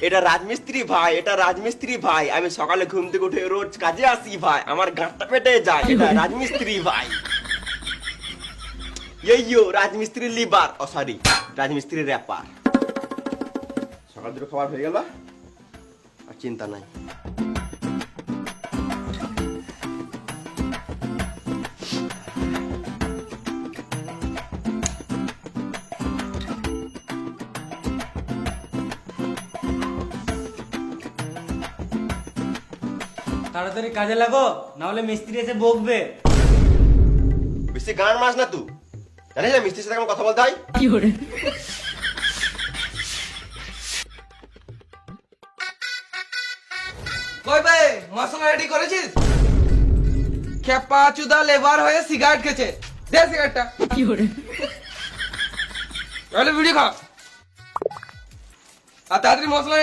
এটা রাজমিস্ত্রি ভাই, এটা রাজমিস্ত্রি ভাই। আমি সকালে ঘুম থেকে উঠে রোজ কাজে আসি ভাই, আমার গাঁটটা পেটে যায়। এটা রাজমিস্ত্রি ভাই। ইয়ো রাজমিস্ত্রি লিভার, ও সরি রাজমিস্ত্রি র্যাপার। সকাল দুটো খাবার হয়ে গেল, আর চিন্তা নাই। তাড়াতাড়ি কাজে লাগো, না হলে মিস্ত্রি এসে বকবে। বেশি গান মাস না তুই, জানিস না মিস্ত্রির সাথে কেমন কথা বলতে হয়। কই ভাই, মশলা রেডি করেছিস? খেপা চুদা লেবার হয়ে সিগারেট খেছে, দে সিগারেটটা। তাহলে ভিডিও খা, আর তাড়াতাড়ি মশলা